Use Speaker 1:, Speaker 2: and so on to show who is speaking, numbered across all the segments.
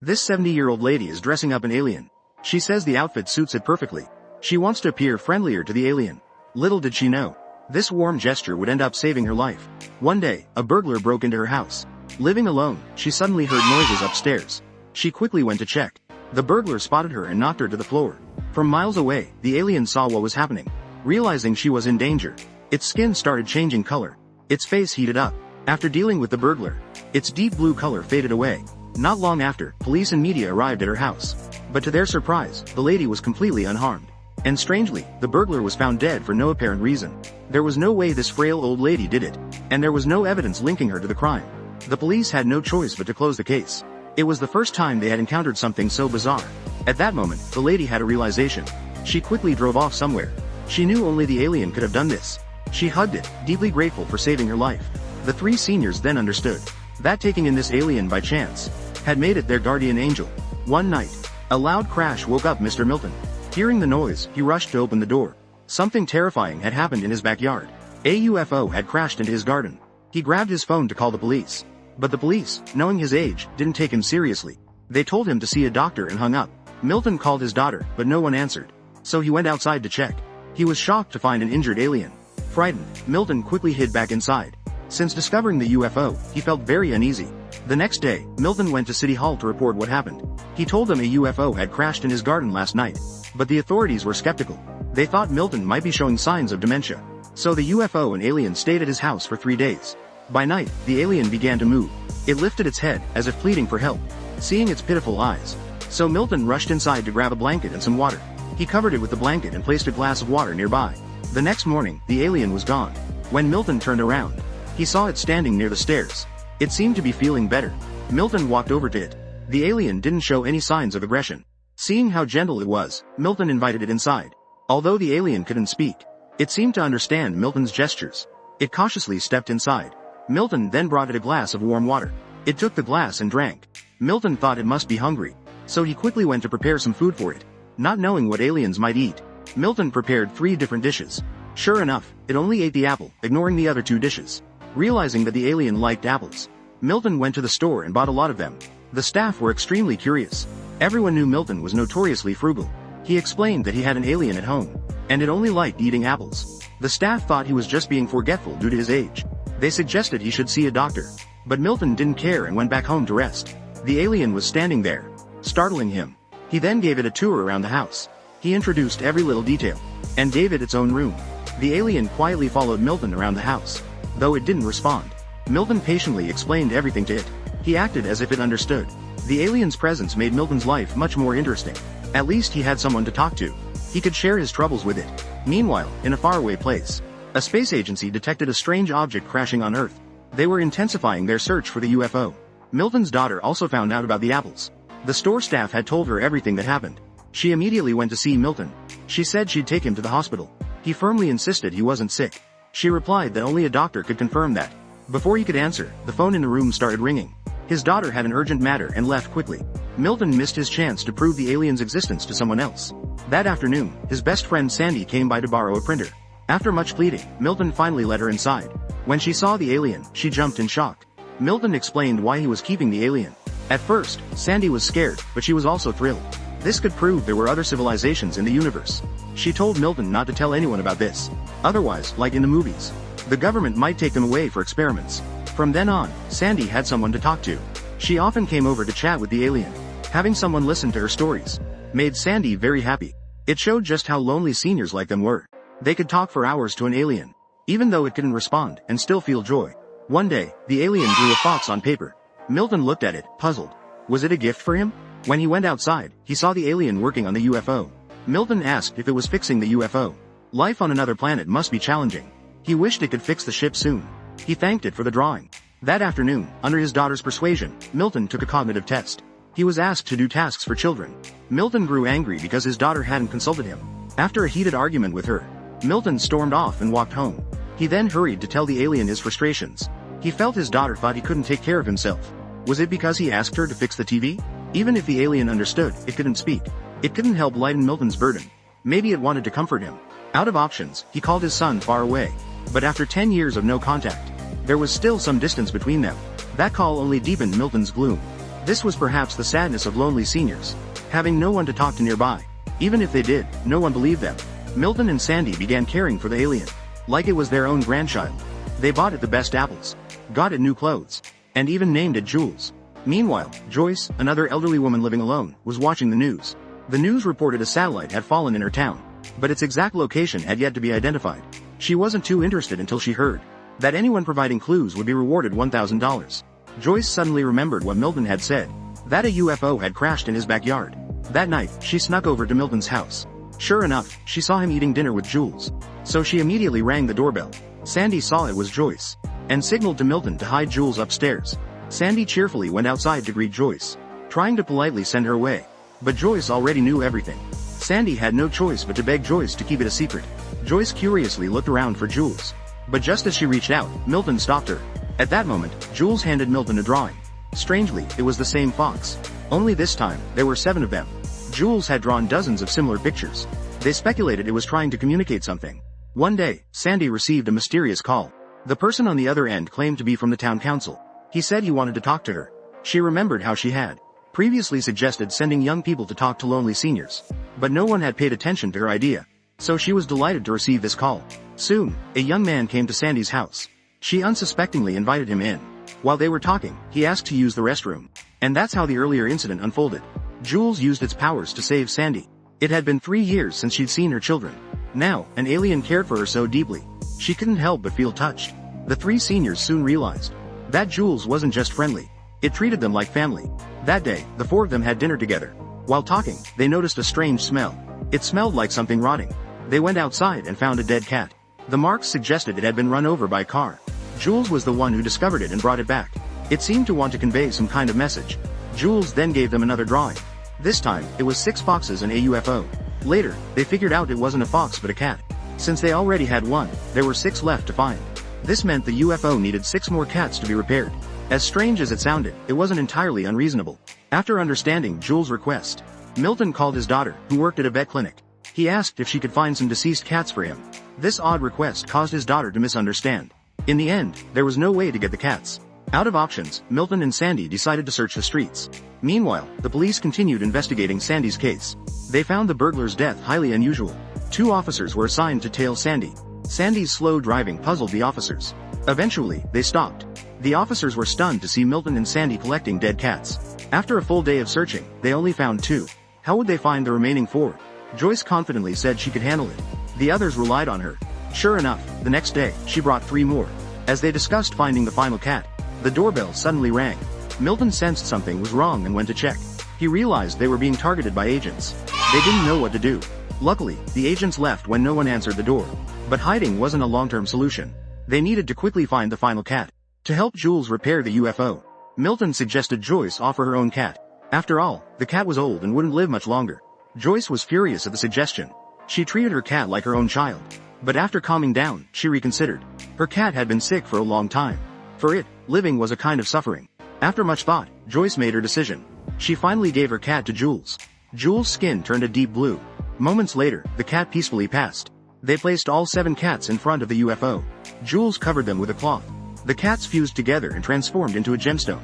Speaker 1: This 70-year-old lady is dressing up an alien. She says the outfit suits it perfectly. She wants to appear friendlier to the alien. Little did she know, this warm gesture would end up saving her life. One day, a burglar broke into her house. Living alone, she suddenly heard noises upstairs. She quickly went to check. The burglar spotted her and knocked her to the floor. From miles away, the alien saw what was happening. Realizing she was in danger, its skin started changing color. Its face heated up. After dealing with the burglar, its deep blue color faded away. Not long after, police and media arrived at her house. But to their surprise, the lady was completely unharmed. And strangely, the burglar was found dead for no apparent reason. There was no way this frail old lady did it, and there was no evidence linking her to the crime. The police had no choice but to close the case. It was the first time they had encountered something so bizarre. At that moment, the lady had a realization. She quickly drove off somewhere. She knew only the alien could have done this. She hugged it, deeply grateful for saving her life. The three seniors then understood that taking in this alien by chance had made it their guardian angel. One night, a loud crash woke up Mr. Milton. Hearing the noise, he rushed to open the door. Something terrifying had happened in his backyard. A UFO had crashed into his garden. He grabbed his phone to call the police. But the police, knowing his age, didn't take him seriously. They told him to see a doctor and hung up. Milton called his daughter, but no one answered. So he went outside to check. He was shocked to find an injured alien. Frightened, Milton quickly hid back inside. Since discovering the UFO, he felt very uneasy. The next day, Milton went to City Hall to report what happened. He told them a UFO had crashed in his garden last night. But the authorities were skeptical. They thought Milton might be showing signs of dementia. So the UFO and alien stayed at his house for 3 days. By night, the alien began to move. It lifted its head, as if pleading for help, seeing its pitiful eyes. So Milton rushed inside to grab a blanket and some water. He covered it with the blanket and placed a glass of water nearby. The next morning, the alien was gone. When Milton turned around, he saw it standing near the stairs. It seemed to be feeling better. Milton walked over to it. The alien didn't show any signs of aggression. Seeing how gentle it was, Milton invited it inside. Although the alien couldn't speak, it seemed to understand Milton's gestures. It cautiously stepped inside. Milton then brought it a glass of warm water. It took the glass and drank. Milton thought it must be hungry, so he quickly went to prepare some food for it. Not knowing what aliens might eat, Milton prepared 3 different dishes. Sure enough, it only ate the apple, ignoring the other 2 dishes. Realizing that the alien liked apples, Milton went to the store and bought a lot of them. The staff were extremely curious. Everyone knew Milton was notoriously frugal. He explained that he had an alien at home, and it only liked eating apples. The staff thought he was just being forgetful due to his age. They suggested he should see a doctor. But Milton didn't care and went back home to rest. The alien was standing there, startling him. He then gave it a tour around the house. He introduced every little detail, and gave it its own room. The alien quietly followed Milton around the house. Though it didn't respond, Milton patiently explained everything to it. He acted as if it understood. The alien's presence made Milton's life much more interesting. At least he had someone to talk to. He could share his troubles with it. Meanwhile, in a faraway place, a space agency detected a strange object crashing on Earth. They were intensifying their search for the UFO. Milton's daughter also found out about the apples. The store staff had told her everything that happened. She immediately went to see Milton. She said she'd take him to the hospital. He firmly insisted he wasn't sick. She replied that only a doctor could confirm that. Before he could answer, the phone in the room started ringing. His daughter had an urgent matter and left quickly. Milton missed his chance to prove the alien's existence to someone else. That afternoon, his best friend Sandy came by to borrow a printer. After much pleading, Milton finally let her inside. When she saw the alien, she jumped in shock. Milton explained why he was keeping the alien. At first, Sandy was scared, but she was also thrilled. This could prove there were other civilizations in the universe. She told Milton not to tell anyone about this. Otherwise, like in the movies, the government might take them away for experiments. From then on, Sandy had someone to talk to. She often came over to chat with the alien. Having someone listen to her stories made Sandy very happy. It showed just how lonely seniors like them were. They could talk for hours to an alien, even though it couldn't respond, and still feel joy. One day, the alien drew a fox on paper. Milton looked at it, puzzled. Was it a gift for him? When he went outside, he saw the alien working on the UFO. Milton asked if it was fixing the UFO. Life on another planet must be challenging. He wished it could fix the ship soon. He thanked it for the drawing. That afternoon, under his daughter's persuasion, Milton took a cognitive test. He was asked to do tasks for children. Milton grew angry because his daughter hadn't consulted him. After a heated argument with her, Milton stormed off and walked home. He then hurried to tell the alien his frustrations. He felt his daughter thought he couldn't take care of himself. Was it because he asked her to fix the TV? Even if the alien understood, it couldn't speak. It couldn't help lighten Milton's burden. Maybe it wanted to comfort him. Out of options, he called his son far away. But after 10 years of no contact, there was still some distance between them. That call only deepened Milton's gloom. This was perhaps the sadness of lonely seniors, having no one to talk to nearby. Even if they did, no one believed them. Milton and Sandy began caring for the alien, like it was their own grandchild. They bought it the best apples, got it new clothes, and even named it Jules. Meanwhile, Joyce, another elderly woman living alone, was watching the news. The news reported a satellite had fallen in her town, but its exact location had yet to be identified. She wasn't too interested until she heard that anyone providing clues would be rewarded $1,000. Joyce suddenly remembered what Milton had said, that a UFO had crashed in his backyard. That night, she snuck over to Milton's house. Sure enough, she saw him eating dinner with Jules. So she immediately rang the doorbell. Sandy saw it was Joyce, and signaled to Milton to hide Jules upstairs. Sandy cheerfully went outside to greet Joyce, trying to politely send her away. But Joyce already knew everything. Sandy had no choice but to beg Joyce to keep it a secret. Joyce curiously looked around for Jules. But just as she reached out, Milton stopped her. At that moment, Jules handed Milton a drawing. Strangely, it was the same fox. Only this time, there were 7 of them. Jules had drawn dozens of similar pictures. They speculated it was trying to communicate something. One day, Sandy received a mysterious call. The person on the other end claimed to be from the town council. He said he wanted to talk to her. She remembered how she had previously suggested sending young people to talk to lonely seniors. But no one had paid attention to her idea. So she was delighted to receive this call. Soon, a young man came to Sandy's house. She unsuspectingly invited him in. While they were talking, he asked to use the restroom. And that's how the earlier incident unfolded. Jules used its powers to save Sandy. It had been 3 years since she'd seen her children. Now, an alien cared for her so deeply, she couldn't help but feel touched. The 3 seniors soon realized that Jules wasn't just friendly, it treated them like family. That day, the 4 of them had dinner together. While talking, they noticed a strange smell. It smelled like something rotting. They went outside and found a dead cat. The marks suggested it had been run over by a car. Jules was the one who discovered it and brought it back. It seemed to want to convey some kind of message. Jules then gave them another drawing. This time, it was 6 foxes and a UFO. Later, they figured out it wasn't a fox but a cat. Since they already had one, there were 6 left to find. This meant the UFO needed 6 more cats to be repaired. As strange as it sounded, it wasn't entirely unreasonable. After understanding Jules' request, Milton called his daughter, who worked at a vet clinic. He asked if she could find some deceased cats for him. This odd request caused his daughter to misunderstand. In the end, there was no way to get the cats. Out of options, Milton and Sandy decided to search the streets. Meanwhile, the police continued investigating Sandy's case. They found the burglar's death highly unusual. 2 officers were assigned to tail Sandy. Sandy's slow driving puzzled the officers. Eventually, they stopped. The officers were stunned to see Milton and Sandy collecting dead cats. After a full day of searching, they only found 2. How would they find the remaining 4? Joyce confidently said she could handle it. The others relied on her. Sure enough, the next day, she brought 3 more. As they discussed finding the final cat, the doorbell suddenly rang. Milton sensed something was wrong and went to check. He realized they were being targeted by agents. They didn't know what to do. Luckily, the agents left when no one answered the door. But hiding wasn't a long-term solution. They needed to quickly find the final cat. To help Jules repair the UFO, Milton suggested Joyce offer her own cat. After all, the cat was old and wouldn't live much longer. Joyce was furious at the suggestion. She treated her cat like her own child. But after calming down, she reconsidered. Her cat had been sick for a long time. For it, living was a kind of suffering. After much thought, Joyce made her decision. She finally gave her cat to Jules. Jules' skin turned a deep blue. Moments later, the cat peacefully passed. They placed all 7 cats in front of the UFO. Jules covered them with a cloth. The cats fused together and transformed into a gemstone.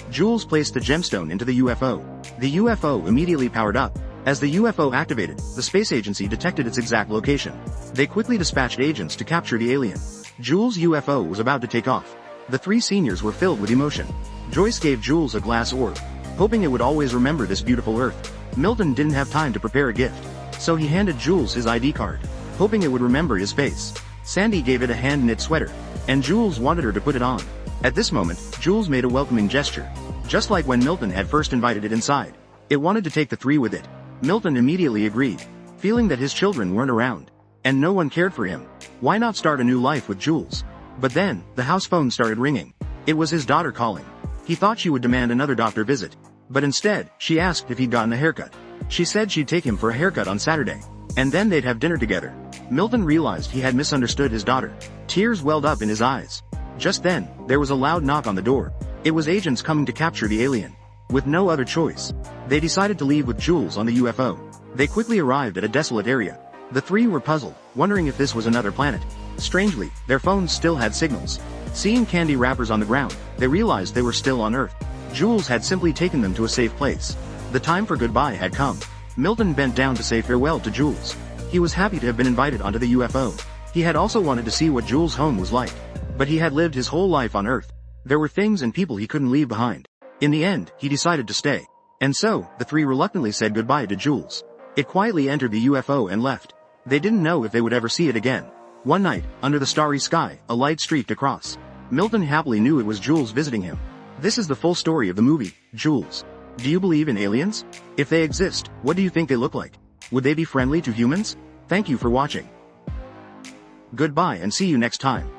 Speaker 1: Jules placed the gemstone into the UFO. The UFO immediately powered up. As the UFO activated, the space agency detected its exact location. They quickly dispatched agents to capture the alien. Jules' UFO was about to take off. The 3 seniors were filled with emotion. Joyce gave Jules a glass orb, hoping it would always remember this beautiful Earth. Milton didn't have time to prepare a gift, so he handed Jules his ID card, hoping it would remember his face. Sandy gave it a hand-knit sweater, and Jules wanted her to put it on. At this moment, Jules made a welcoming gesture, just like when Milton had first invited it inside. It wanted to take the 3 with it. Milton immediately agreed, feeling that his children weren't around, and no one cared for him. Why not start a new life with Jules? But then, the house phone started ringing. It was his daughter calling. He thought she would demand another doctor visit. But instead, she asked if he'd gotten a haircut. She said she'd take him for a haircut on Saturday, and then they'd have dinner together. Milton realized he had misunderstood his daughter. Tears welled up in his eyes. Just then, there was a loud knock on the door. It was agents coming to capture the alien. With no other choice, they decided to leave with Jules on the UFO. They quickly arrived at a desolate area. The 3 were puzzled, wondering if this was another planet. Strangely, their phones still had signals. Seeing candy wrappers on the ground, they realized they were still on Earth. Jules had simply taken them to a safe place. The time for goodbye had come. Milton bent down to say farewell to Jules. He was happy to have been invited onto the UFO. He had also wanted to see what Jules' home was like. But he had lived his whole life on Earth. There were things and people he couldn't leave behind. In the end, he decided to stay. And so, the three reluctantly said goodbye to Jules. It quietly entered the UFO and left. They didn't know if they would ever see it again. One night, under the starry sky, a light streaked across. Milton happily knew it was Jules visiting him. This is the full story of the movie, Jules. Do you believe in aliens? If they exist, what do you think they look like? Would they be friendly to humans? Thank you for watching. Goodbye and see you next time.